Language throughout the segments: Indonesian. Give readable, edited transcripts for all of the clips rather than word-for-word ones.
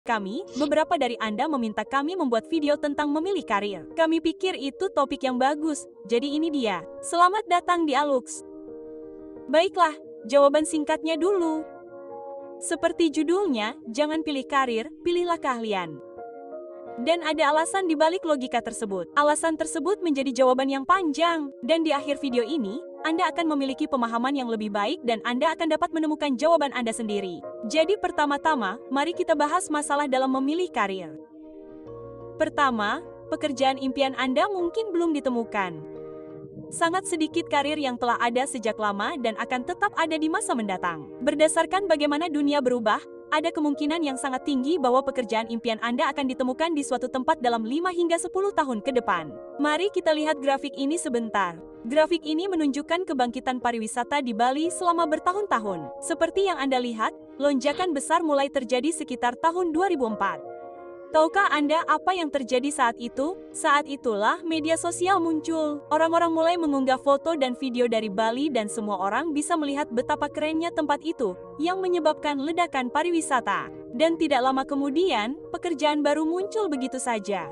kami, beberapa dari Anda meminta kami membuat video tentang memilih karir. Kami pikir itu topik yang bagus, jadi ini dia. Selamat datang di Alux. Baiklah, jawaban singkatnya dulu. Seperti judulnya, jangan pilih karir, pilihlah keahlian. Dan ada alasan di balik logika tersebut. Alasan tersebut menjadi jawaban yang panjang. Dan di akhir video ini, Anda akan memiliki pemahaman yang lebih baik dan Anda akan dapat menemukan jawaban Anda sendiri. Jadi pertama-tama, mari kita bahas masalah dalam memilih karir. Pertama, pekerjaan impian Anda mungkin belum ditemukan. Sangat sedikit karir yang telah ada sejak lama dan akan tetap ada di masa mendatang. Berdasarkan bagaimana dunia berubah, ada kemungkinan yang sangat tinggi bahwa pekerjaan impian Anda akan ditemukan di suatu tempat dalam 5 hingga 10 tahun ke depan. Mari kita lihat grafik ini sebentar. Grafik ini menunjukkan kebangkitan pariwisata di Bali selama bertahun-tahun. Seperti yang Anda lihat, lonjakan besar mulai terjadi sekitar tahun 2004. Tahukah Anda apa yang terjadi saat itu? Saat itulah media sosial muncul. Orang-orang mulai mengunggah foto dan video dari Bali dan semua orang bisa melihat betapa kerennya tempat itu, yang menyebabkan ledakan pariwisata. Dan tidak lama kemudian, pekerjaan baru muncul begitu saja.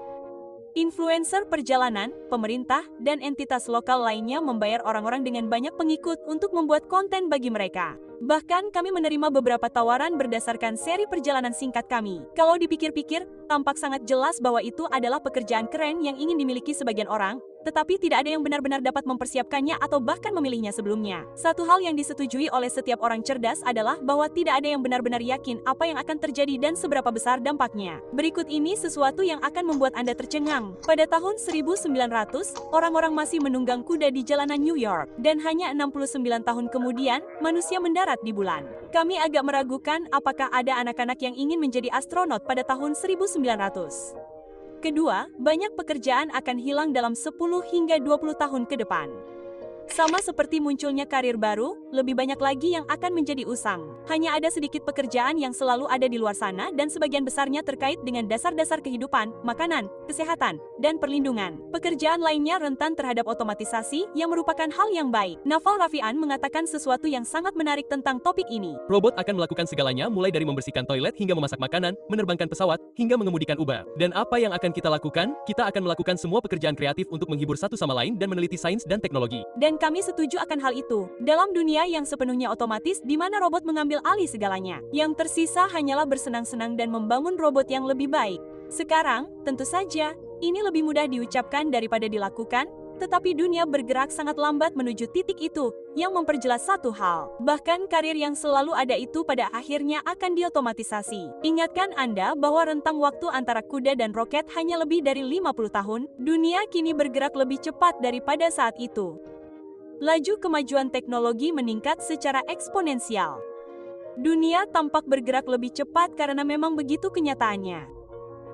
Influencer perjalanan, pemerintah, dan entitas lokal lainnya membayar orang-orang dengan banyak pengikut untuk membuat konten bagi mereka. Bahkan kami menerima beberapa tawaran berdasarkan seri perjalanan singkat kami. Kalau dipikir-pikir, tampak sangat jelas bahwa itu adalah pekerjaan keren yang ingin dimiliki sebagian orang, tetapi tidak ada yang benar-benar dapat mempersiapkannya atau bahkan memilihnya sebelumnya. Satu hal yang disetujui oleh setiap orang cerdas adalah bahwa tidak ada yang benar-benar yakin apa yang akan terjadi dan seberapa besar dampaknya. Berikut ini sesuatu yang akan membuat Anda tercengang. Pada tahun 1900, orang-orang masih menunggang kuda di jalanan New York, dan hanya 69 tahun kemudian, manusia mendarat di bulan. Kami agak meragukan apakah ada anak-anak yang ingin menjadi astronot pada tahun 1900. Kedua, banyak pekerjaan akan hilang dalam 10 hingga 20 tahun ke depan. Sama seperti munculnya karir baru, lebih banyak lagi yang akan menjadi usang. Hanya ada sedikit pekerjaan yang selalu ada di luar sana dan sebagian besarnya terkait dengan dasar-dasar kehidupan, makanan, kesehatan, dan perlindungan. Pekerjaan lainnya rentan terhadap otomatisasi yang merupakan hal yang baik. Naval Rafian mengatakan sesuatu yang sangat menarik tentang topik ini. Robot akan melakukan segalanya mulai dari membersihkan toilet hingga memasak makanan, menerbangkan pesawat, hingga mengemudikan Uber. Dan apa yang akan kita lakukan? Kita akan melakukan semua pekerjaan kreatif untuk menghibur satu sama lain dan meneliti sains dan teknologi. Dan kami setuju akan hal itu. Dalam dunia yang sepenuhnya otomatis di mana robot mengambil alih segalanya, yang tersisa hanyalah bersenang-senang dan membangun robot yang lebih baik. Sekarang, tentu saja, ini lebih mudah diucapkan daripada dilakukan, tetapi dunia bergerak sangat lambat menuju titik itu, yang memperjelas satu hal. Bahkan karir yang selalu ada itu pada akhirnya akan diotomatisasi. Ingatkan Anda bahwa rentang waktu antara kuda dan roket hanya lebih dari 50 tahun, dunia kini bergerak lebih cepat daripada saat itu. Laju kemajuan teknologi meningkat secara eksponensial. Dunia tampak bergerak lebih cepat karena memang begitu kenyataannya.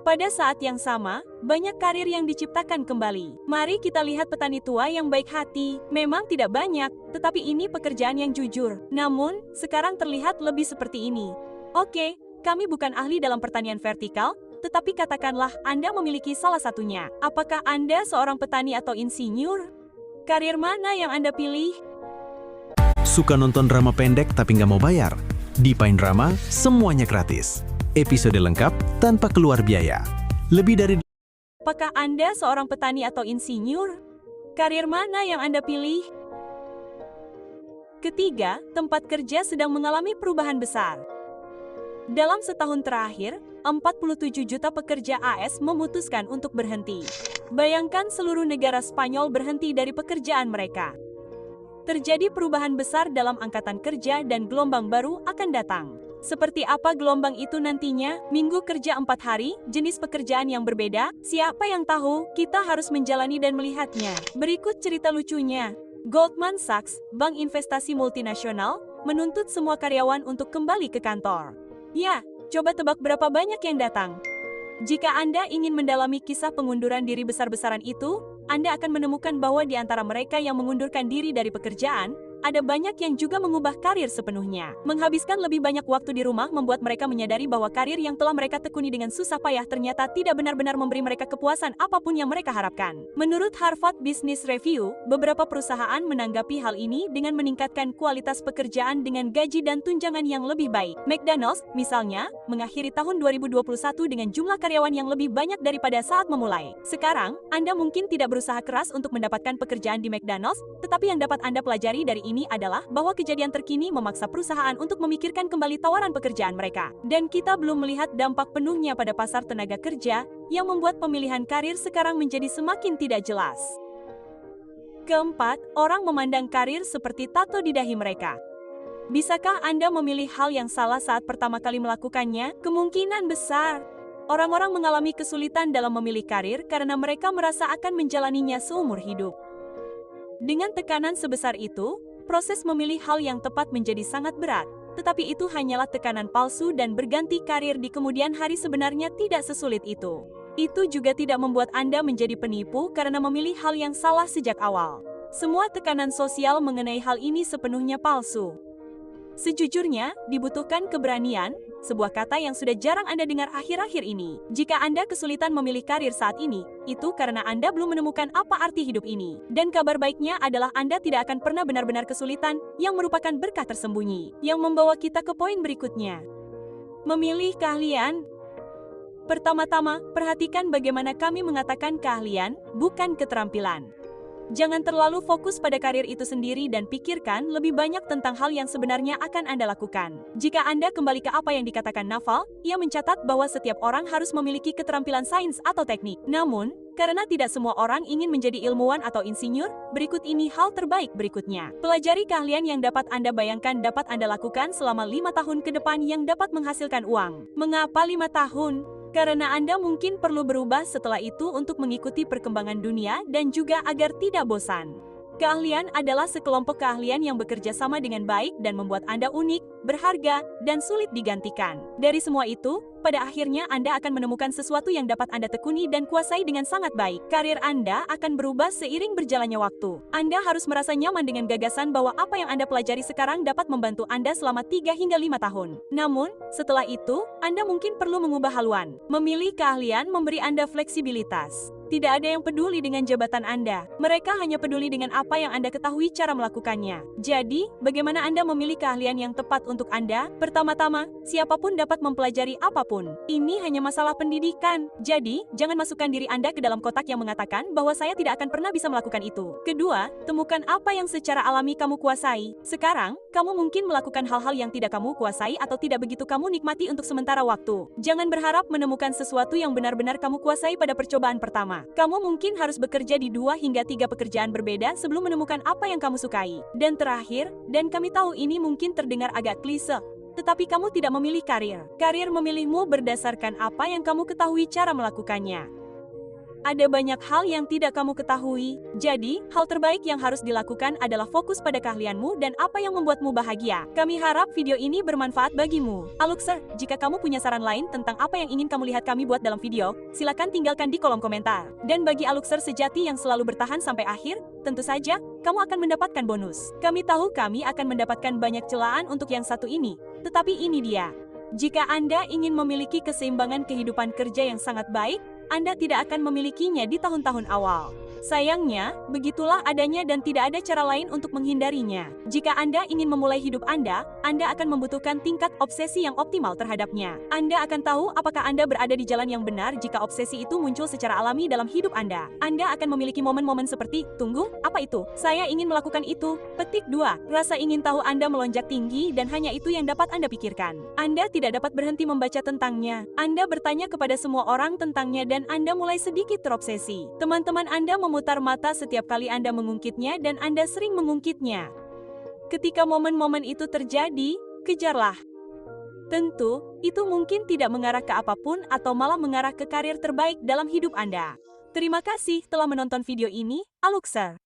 Pada saat yang sama, banyak karir yang diciptakan kembali. Mari kita lihat petani tua yang baik hati. Memang tidak banyak, tetapi ini pekerjaan yang jujur. Namun, sekarang terlihat lebih seperti ini. Oke, kami bukan ahli dalam pertanian vertikal, tetapi katakanlah Anda memiliki salah satunya. Apakah Anda seorang petani atau insinyur? Karir mana yang Anda pilih? Suka nonton drama pendek tapi nggak mau bayar? Di Pain Drama, semuanya gratis. Episode lengkap tanpa keluar biaya. Lebih dari... Apakah Anda seorang petani atau insinyur? Karir mana yang Anda pilih? Ketiga, tempat kerja sedang mengalami perubahan besar. Dalam setahun terakhir, 47 juta pekerja AS memutuskan untuk berhenti. Bayangkan seluruh negara Spanyol berhenti dari pekerjaan mereka. Terjadi perubahan besar dalam angkatan kerja dan gelombang baru akan datang. Seperti apa gelombang itu nantinya? Minggu kerja 4 hari, jenis pekerjaan yang berbeda, siapa yang tahu? Kita harus menjalani dan melihatnya. Berikut cerita lucunya. Goldman Sachs, bank investasi multinasional, menuntut semua karyawan untuk kembali ke kantor. Ya, coba tebak berapa banyak yang datang. Jika Anda ingin mendalami kisah pengunduran diri besar-besaran itu, Anda akan menemukan bahwa di antara mereka yang mengundurkan diri dari pekerjaan, ada banyak yang juga mengubah karir sepenuhnya. Menghabiskan lebih banyak waktu di rumah membuat mereka menyadari bahwa karir yang telah mereka tekuni dengan susah payah ternyata tidak benar-benar memberi mereka kepuasan apapun yang mereka harapkan. Menurut Harvard Business Review, beberapa perusahaan menanggapi hal ini dengan meningkatkan kualitas pekerjaan dengan gaji dan tunjangan yang lebih baik. McDonald's, misalnya, mengakhiri tahun 2021 dengan jumlah karyawan yang lebih banyak daripada saat memulai. Sekarang, Anda mungkin tidak berusaha keras untuk mendapatkan pekerjaan di McDonald's, tetapi yang dapat Anda pelajari dari ini adalah bahwa kejadian terkini memaksa perusahaan untuk memikirkan kembali tawaran pekerjaan mereka. Dan kita belum melihat dampak penuhnya pada pasar tenaga kerja, yang membuat pemilihan karir sekarang menjadi semakin tidak jelas. Keempat, orang memandang karir seperti tato di dahi mereka. Bisakah Anda memilih hal yang salah saat pertama kali melakukannya? Kemungkinan besar. Orang-orang mengalami kesulitan dalam memilih karir karena mereka merasa akan menjalaninya seumur hidup. Dengan tekanan sebesar itu, proses memilih hal yang tepat menjadi sangat berat. Tetapi itu hanyalah tekanan palsu dan berganti karir di kemudian hari sebenarnya tidak sesulit itu. Itu juga tidak membuat Anda menjadi penipu karena memilih hal yang salah sejak awal. Semua tekanan sosial mengenai hal ini sepenuhnya palsu. Sejujurnya, dibutuhkan keberanian, sebuah kata yang sudah jarang Anda dengar akhir-akhir ini. Jika Anda kesulitan memilih karir saat ini, itu karena Anda belum menemukan apa arti hidup ini. Dan kabar baiknya adalah Anda tidak akan pernah benar-benar kesulitan, yang merupakan berkah tersembunyi. Yang membawa kita ke poin berikutnya. Memilih keahlian. Pertama-tama, perhatikan bagaimana kami mengatakan keahlian, bukan keterampilan. Jangan terlalu fokus pada karir itu sendiri dan pikirkan lebih banyak tentang hal yang sebenarnya akan Anda lakukan. Jika Anda kembali ke apa yang dikatakan Naval, ia mencatat bahwa setiap orang harus memiliki keterampilan sains atau teknik. Namun, karena tidak semua orang ingin menjadi ilmuwan atau insinyur, berikut ini hal terbaik berikutnya. Pelajari keahlian yang dapat Anda bayangkan dapat Anda lakukan selama 5 tahun ke depan yang dapat menghasilkan uang. Mengapa 5 tahun? Karena Anda mungkin perlu berubah setelah itu untuk mengikuti perkembangan dunia dan juga agar tidak bosan. Keahlian adalah sekelompok keahlian yang bekerja sama dengan baik dan membuat Anda unik, berharga, dan sulit digantikan. Dari semua itu, pada akhirnya Anda akan menemukan sesuatu yang dapat Anda tekuni dan kuasai dengan sangat baik. Karir Anda akan berubah seiring berjalannya waktu. Anda harus merasa nyaman dengan gagasan bahwa apa yang Anda pelajari sekarang dapat membantu Anda selama 3 hingga 5 tahun. Namun, setelah itu, Anda mungkin perlu mengubah haluan. Memilih keahlian memberi Anda fleksibilitas. Tidak ada yang peduli dengan jabatan Anda. Mereka hanya peduli dengan apa yang Anda ketahui cara melakukannya. Jadi, bagaimana Anda memilih keahlian yang tepat untuk Anda? Pertama-tama, siapapun dapat mempelajari apapun. Ini hanya masalah pendidikan. Jadi, jangan masukkan diri Anda ke dalam kotak yang mengatakan bahwa saya tidak akan pernah bisa melakukan itu. Kedua, temukan apa yang secara alami kamu kuasai. Sekarang, kamu mungkin melakukan hal-hal yang tidak kamu kuasai atau tidak begitu kamu nikmati untuk sementara waktu. Jangan berharap menemukan sesuatu yang benar-benar kamu kuasai pada percobaan pertama. Kamu mungkin harus bekerja di 2 hingga 3 pekerjaan berbeda sebelum menemukan apa yang kamu sukai. Dan terakhir, dan kami tahu ini mungkin terdengar agak klise, tetapi kamu tidak memilih karir. Karir memilihmu berdasarkan apa yang kamu ketahui cara melakukannya. Ada banyak hal yang tidak kamu ketahui, jadi hal terbaik yang harus dilakukan adalah fokus pada keahlianmu dan apa yang membuatmu bahagia. Kami harap video ini bermanfaat bagimu. Aluxer, jika kamu punya saran lain tentang apa yang ingin kamu lihat kami buat dalam video, silakan tinggalkan di kolom komentar. Dan bagi Aluxer sejati yang selalu bertahan sampai akhir, tentu saja, kamu akan mendapatkan bonus. Kami tahu kami akan mendapatkan banyak celaan untuk yang satu ini, tetapi ini dia. Jika Anda ingin memiliki keseimbangan kehidupan kerja yang sangat baik, Anda tidak akan memilikinya di tahun-tahun awal. Sayangnya, begitulah adanya dan tidak ada cara lain untuk menghindarinya. Jika Anda ingin memulai hidup Anda akan membutuhkan tingkat obsesi yang optimal terhadapnya. Anda akan tahu apakah Anda berada di jalan yang benar jika obsesi itu muncul secara alami dalam hidup Anda. Anda akan memiliki momen-momen seperti, tunggu, apa itu? Saya ingin melakukan itu. Petik 2. Rasa ingin tahu Anda melonjak tinggi dan hanya itu yang dapat Anda pikirkan. Anda tidak dapat berhenti membaca tentangnya. Anda bertanya kepada semua orang tentangnya dan Anda mulai sedikit terobsesi. Teman-teman Anda memutar mata setiap kali Anda mengungkitnya dan Anda sering mengungkitnya. Ketika momen-momen itu terjadi, kejarlah. Tentu, itu mungkin tidak mengarah ke apapun atau malah mengarah ke karir terbaik dalam hidup Anda. Terima kasih telah menonton video ini, Aluxer.